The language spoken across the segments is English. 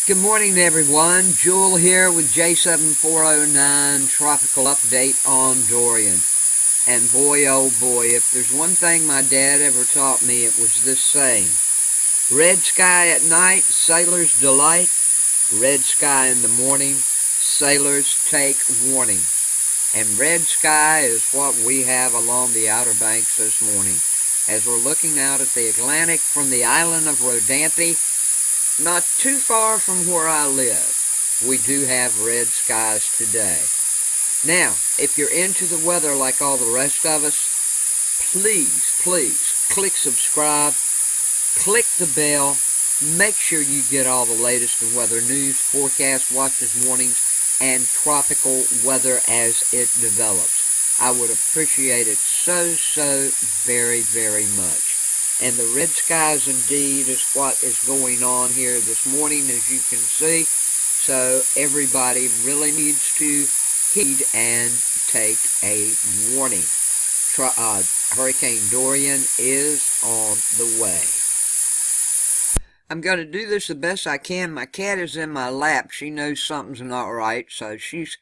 Good morning, everyone. Jewel here with J7409 Tropical Update on Dorian. And boy, oh boy, if there's one thing my dad ever taught me, it was this saying. Red sky at night, sailors delight. Red sky in the morning, sailors take warning. And red sky is what we have along the Outer Banks this morning. As we're looking out at the Atlantic from the island of Rodanthe, not too far from where I live, we do have red skies today. Now, if you're into the weather like all the rest of us, please click subscribe, click the bell, make sure you get all the latest in weather news, forecast, watches, warnings, and tropical weather as it develops. I would appreciate it so very, very much. And the red skies indeed is what is going on here this morning, as you can see. So everybody really needs to heed and take a warning. Hurricane Dorian is on the way. I'm going to do this the best I can. My cat is in my lap. She knows something's not right, so she's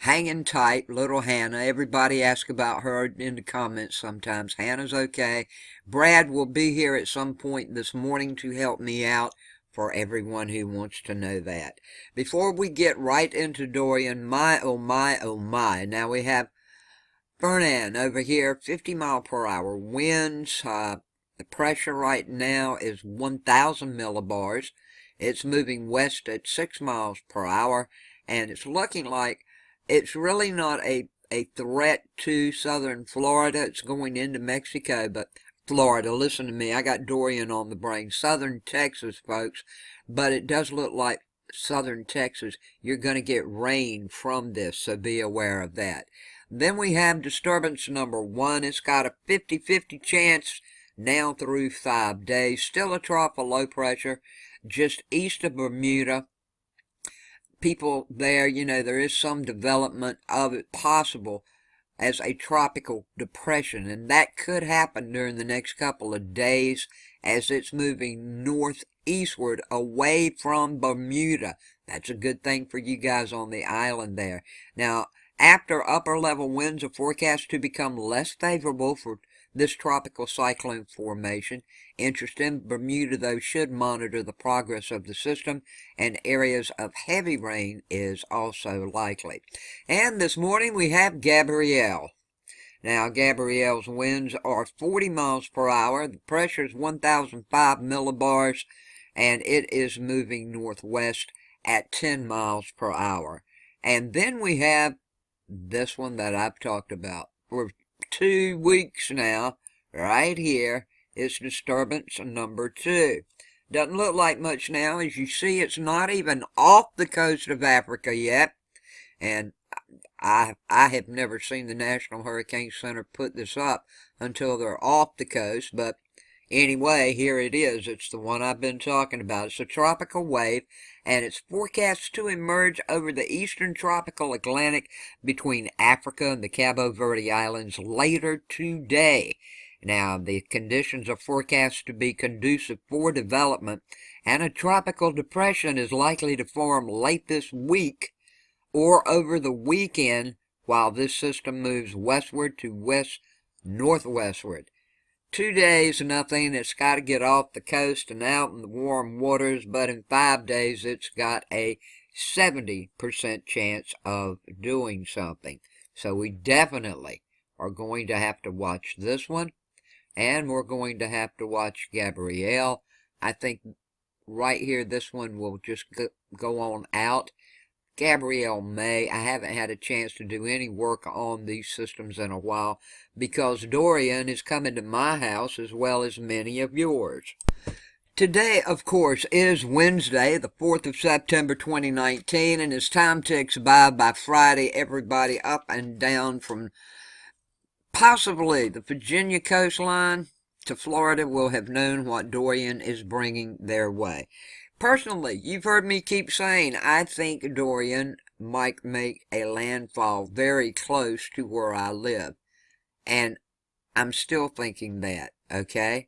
hanging tight, little Hannah. Everybody asks about her in the comments sometimes. Hannah's okay. Brad will be here at some point this morning to help me out, for everyone who wants to know that. Before we get right into Dorian, my oh my oh my. Now we have Fernan over here, 50 mile per hour winds. The pressure right now is 1,000 millibars. It's moving west at 6 miles per hour, and it's looking like it's really not a threat to southern Florida. It's going into Mexico, but Florida, listen to me, I got Dorian on the brain. Southern Texas, folks, but it does look like southern Texas. You're going to get rain from this, so be aware of that. Then we have disturbance number 1. It's got a 50-50 chance now through 5 days. Still a trough of low pressure just east of Bermuda. People there, there is some development of it possible as a tropical depression, and that could happen during the next couple of days as it's moving northeastward away from Bermuda. That's a good thing for you guys on the island there. Now, after upper level winds are forecast to become less favorable for this tropical cyclone formation. Interest in Bermuda, though, should monitor the progress of the system, and areas of heavy rain is also likely. And this morning we have Gabrielle. Now, Gabrielle's winds are 40 miles per hour. The pressure is 1,005 millibars, and it is moving northwest at 10 miles per hour. And then we have this one that I've talked about for 2 weeks now, right here. It's disturbance number 2. Doesn't look like much now. As you see, it's not even off the coast of Africa yet. And I have never seen the National Hurricane Center put this up until they're off the coast. But anyway, here it is. It's the one I've been talking about. It's a tropical wave, and it's forecast to emerge over the eastern tropical Atlantic between Africa and the Cabo Verde Islands later today. Now, the conditions are forecast to be conducive for development, and a tropical depression is likely to form late this week or over the weekend while this system moves westward to west-northwestward. 2 days, nothing. It's got to get off the coast and out in the warm waters, but in 5 days, it's got a 70% chance of doing something. So we definitely are going to have to watch this one, and we're going to have to watch Gabrielle. I think right here, this one will just go on out. Gabrielle may. I haven't had a chance to do any work on these systems in a while because Dorian is coming to my house as well as many of yours. Today, of course, is Wednesday, the 4th of September 2019, and as time ticks by Friday, everybody up and down from possibly the Virginia coastline to Florida will have known what Dorian is bringing their way. Personally, you've heard me keep saying I think Dorian might make a landfall very close to where I live. And I'm still thinking that, okay?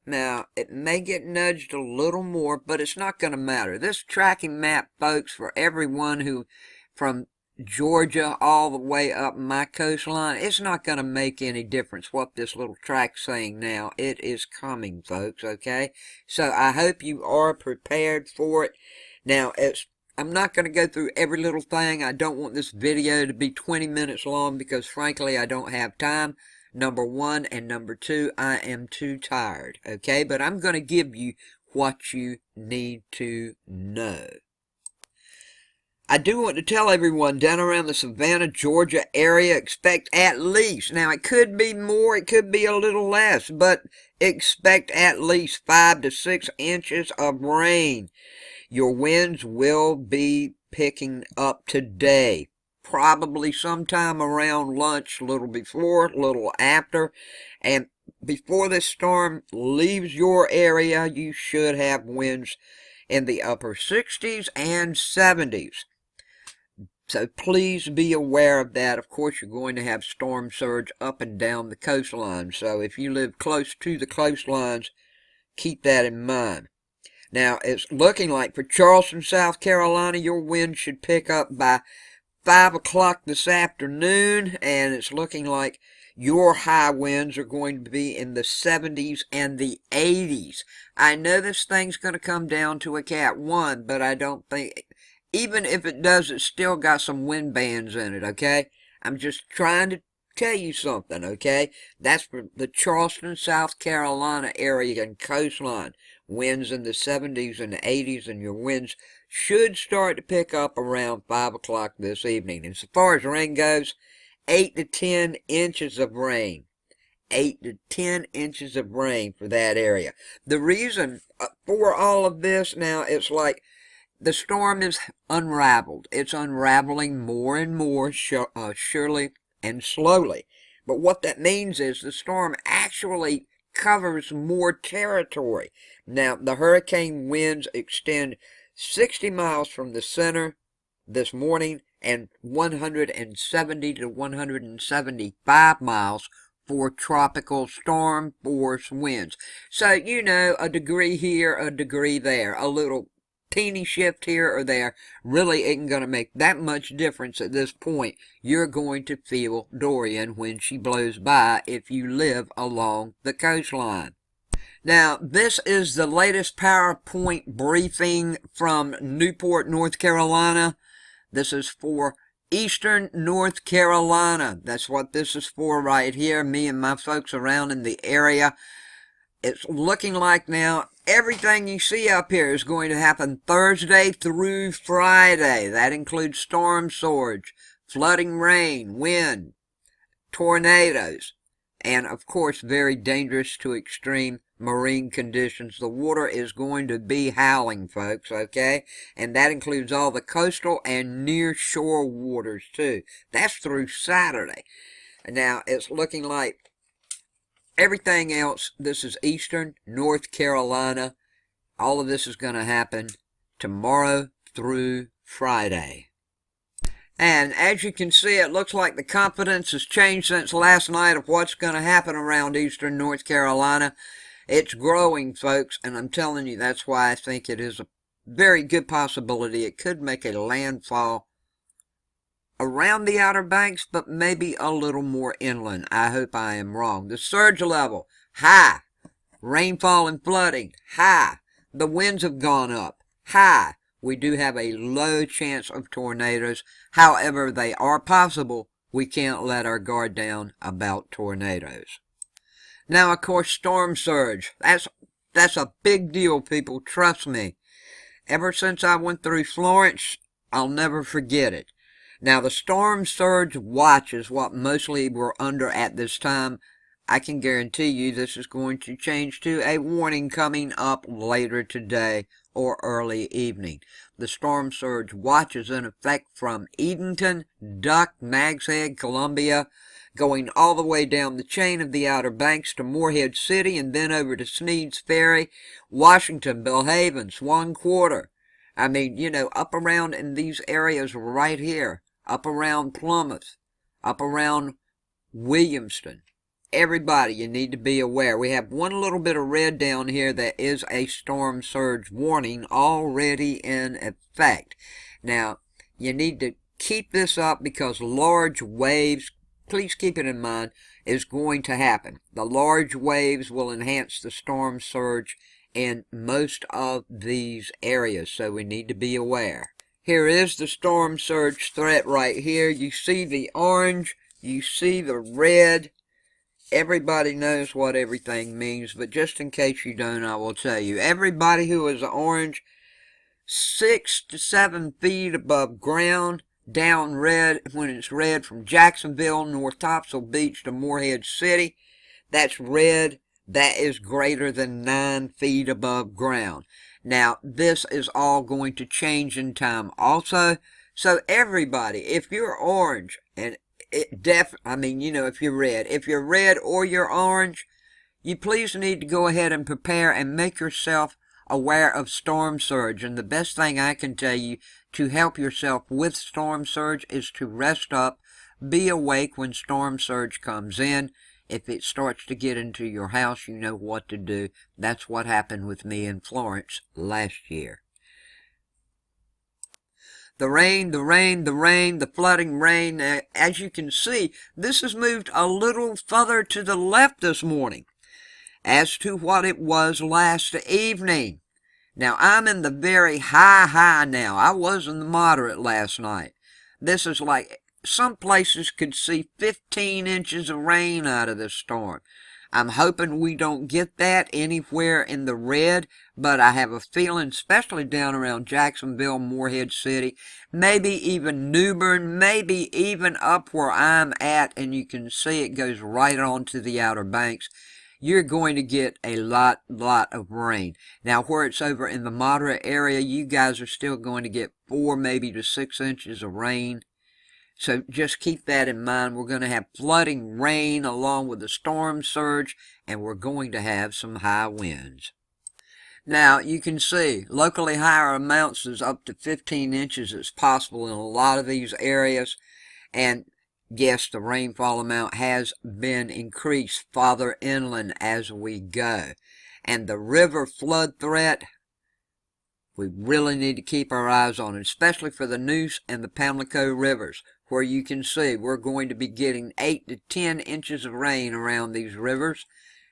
Now, it may get nudged a little more, but it's not going to matter. This tracking map, folks, for everyone who, from Georgia all the way up my coastline, it's not going to make any difference what this little track's saying now. It is coming, folks, okay? So I hope you are prepared for it. Now, I'm not going to go through every little thing. I don't want this video to be 20 minutes long because, frankly, I don't have time. Number one, and number two, I am too tired, okay? But I'm going to give you what you need to know. I do want to tell everyone down around the Savannah, Georgia area, expect at least, now it could be more, it could be a little less, but expect at least 5 to 6 inches of rain. Your winds will be picking up today. Probably sometime around lunch, a little before, a little after. And before this storm leaves your area, you should have winds in the upper 60s and 70s. So please be aware of that. Of course, you're going to have storm surge up and down the coastline. So if you live close to the coastlines, keep that in mind. Now, it's looking like for Charleston, South Carolina, your wind should pick up by 5 o'clock this afternoon, and it's looking like your high winds are going to be in the 70s and the 80s. I know this thing's going to come down to a Cat 1, but I don't think, even if it does, it's still got some wind bands in it, okay? I'm just trying to tell you something, okay? That's for the Charleston, South Carolina area and coastline. Winds in the 70s and the 80s, and your winds should start to pick up around 5 o'clock this evening. And as far as rain goes, 8 to 10 inches of rain. 8 to 10 inches of rain for that area. The reason for all of this now, it's like the storm is unraveled. It's unraveling more and more, surely and slowly. But what that means is the storm actually covers more territory. Now, the hurricane winds extend 60 miles from the center this morning and 170 to 175 miles for tropical storm force winds. So, you know, a degree here, a degree there, a little teeny shift here or there really isn't going to make that much difference at this point. You're going to feel Dorian when she blows by if you live along the coastline. Now, this is the latest PowerPoint briefing from Newport, North Carolina. This is for Eastern North Carolina. That's what this is for right here. Me and my folks around in the area. It's looking like now everything you see up here is going to happen Thursday through Friday. That includes storm surge, flooding rain, wind, tornadoes, and of course very dangerous to extreme marine conditions. The water is going to be howling, folks, okay? And that includes all the coastal and near shore waters too. That's through Saturday. Now, it's looking like everything else, this is Eastern North Carolina. All of this is going to happen tomorrow through Friday. And as you can see, it looks like the confidence has changed since last night of what's going to happen around Eastern North Carolina. It's growing, folks, and I'm telling you, that's why I think it is a very good possibility. It could make a landfall around the Outer Banks, but maybe a little more inland. I hope I am wrong. The surge level, high. Rainfall and flooding, high. The winds have gone up, high. We do have a low chance of tornadoes. However, they are possible. We can't let our guard down about tornadoes. Now, of course, storm surge. That's a big deal, people. Trust me. Ever since I went through Florence, I'll never forget it. Now, the storm surge watch is what mostly we're under at this time. I can guarantee you this is going to change to a warning coming up later today or early evening. The storm surge watch is in effect from Edenton, Duck, Nags Head, Columbia, going all the way down the chain of the Outer Banks to Morehead City and then over to Sneed's Ferry, Washington, Belhaven, Swan Quarter. I mean, you know, up around in these areas right here, up around Plymouth, up around Williamston, everybody, you need to be aware. We have one little bit of red down here that is a storm surge warning already in effect. Now, you need to keep this up because large waves, please keep it in mind, is going to happen. The large waves will enhance the storm surge in most of these areas, so we need to be aware. Here is the storm surge threat right here. You see the orange, you see the red. Everybody knows what everything means, but just in case you don't, I will tell you. Everybody who is orange, 6 to 7 feet above ground, down red, when it's red from Jacksonville, North Topsail Beach to Morehead City, that's red. That is greater than 9 feet above ground. Now, this is all going to change in time also. So everybody, if you're orange, and if you're red or you're orange, you please need to go ahead and prepare and make yourself aware of storm surge. And the best thing I can tell you to help yourself with storm surge is to rest up, be awake when storm surge comes in. If it starts to get into your house, you know what to do. That's what happened with me in Florence last year. The rain, the flooding rain. As you can see, this has moved a little further to the left this morning as to what it was last evening. Now, I'm in the very high now. I was in the moderate last night. This is like, some places could see 15 inches of rain out of this storm. I'm hoping we don't get that anywhere in the red, but I have a feeling, especially down around Jacksonville, Morehead City, maybe even New Bern, maybe even up where I'm at, and you can see it goes right on to the Outer Banks. You're going to get a lot of rain. Now, where it's over in the moderate area, you guys are still going to get 4 maybe to 6 inches of rain. So just keep that in mind. We're going to have flooding rain along with the storm surge, and we're going to have some high winds. Now, you can see locally higher amounts is up to 15 inches. It's possible in a lot of these areas. And yes, the rainfall amount has been increased farther inland as we go. And the river flood threat, we really need to keep our eyes on it, especially for the Neuse and the Pamlico rivers, where you can see we're going to be getting 8 to 10 inches of rain around these rivers.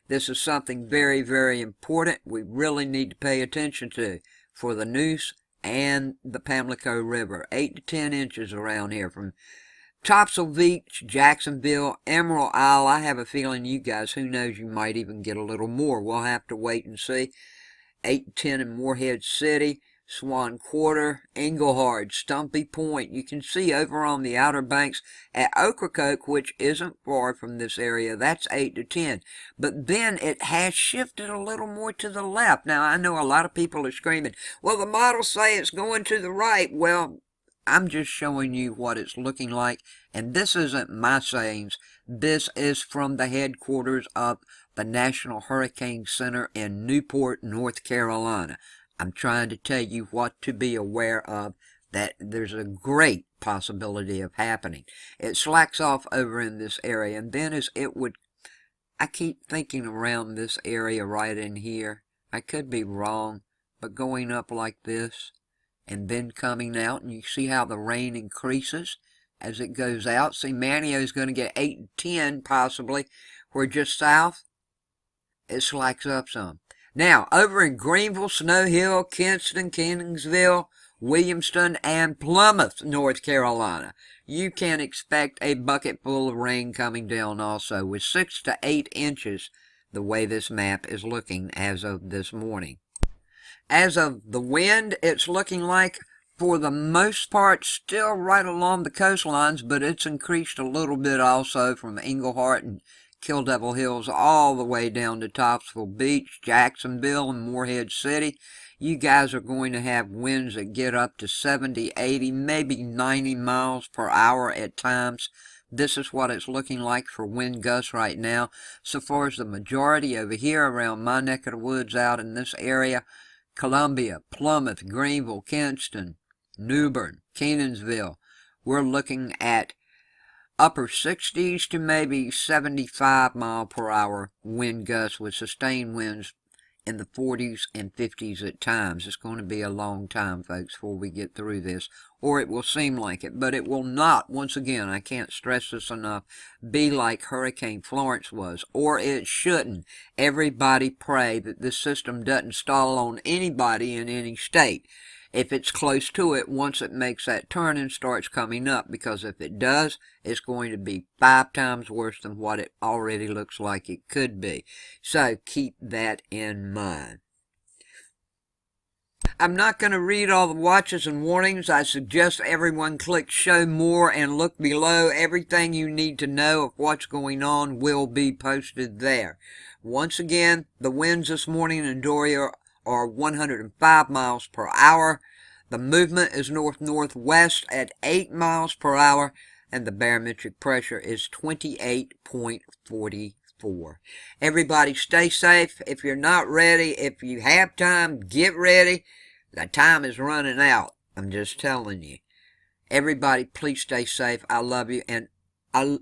This is something very, very important we really need to pay attention to for the Neuse and the Pamlico River. 8 to 10 inches around here from Topsail Beach, Jacksonville, Emerald Isle. I have a feeling you guys, who knows, you might even get a little more. We'll have to wait and see. 8 to 10 in Morehead City, Swan Quarter, Englehart, Stumpy Point. You can see over on the Outer Banks at Ocracoke, which isn't far from this area, that's 8 to 10. But then it has shifted a little more to the left. Now, I know a lot of people are screaming, well, the models say it's going to the right. Well, I'm just showing you what it's looking like, and this isn't my sayings. This is from the headquarters of the National Hurricane Center in Newport, North Carolina. I'm trying to tell you what to be aware of, that there's a great possibility of happening. It slacks off over in this area, and then as it would, I keep thinking around this area right in here. I could be wrong, but going up like this, and then coming out, and you see how the rain increases as it goes out. See, Manteo is going to get 8 and 10 possibly, where just south, it slacks up some. Now, over in Greenville, Snow Hill, Kinston, Kingsville, Williamston, and Plymouth, North Carolina, you can expect a bucket full of rain coming down also, with 6 to 8 inches, the way this map is looking as of this morning. As of the wind, it's looking like, for the most part, still right along the coastlines, but it's increased a little bit also from Englehart and Kill Devil Hills all the way down to Topsail Beach, Jacksonville, and Morehead City. You guys are going to have winds that get up to 70, 80, maybe 90 miles per hour at times. This is what it's looking like for wind gusts right now. So far as the majority over here around my neck of the woods out in this area, Columbia, Plymouth, Greenville, Kinston, New Bern, Kenansville, we're looking at upper 60s to maybe 75 mile per hour wind gusts with sustained winds in the 40s and 50s at times. It's going to be a long time, folks, before we get through this, or it will seem like it, but it will not, once again, I can't stress this enough, be like Hurricane Florence was, or it shouldn't. Everybody pray that this system doesn't stall on anybody in any state if it's close to it once it makes that turn and starts coming up, because if it does, it's going to be 5 times worse than what it already looks like it could be. So keep that in mind. I'm not going to read all the watches and warnings. I suggest everyone click show more and look below. Everything you need to know of what's going on will be posted there. Once again, the winds this morning in Doria are 105 miles per hour. The movement is north-northwest at 8 miles per hour, and the barometric pressure is 28.44. Everybody stay safe. If you're not ready, if you have time, get ready. The time is running out. I'm just telling you. Everybody, please stay safe. I love you, and I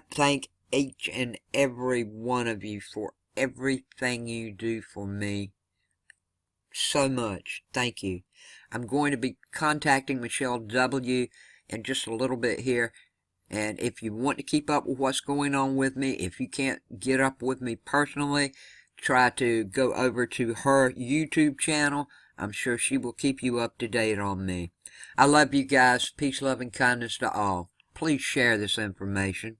thank each and every one of you for everything you do for me so much. Thank you. I'm going to be contacting Michelle W. in just a little bit here, and if you want to keep up with what's going on with me, if you can't get up with me personally, try to go over to her YouTube channel. I'm sure she will keep you up to date on me. I love you guys. Peace, love, and kindness to all. Please share this information.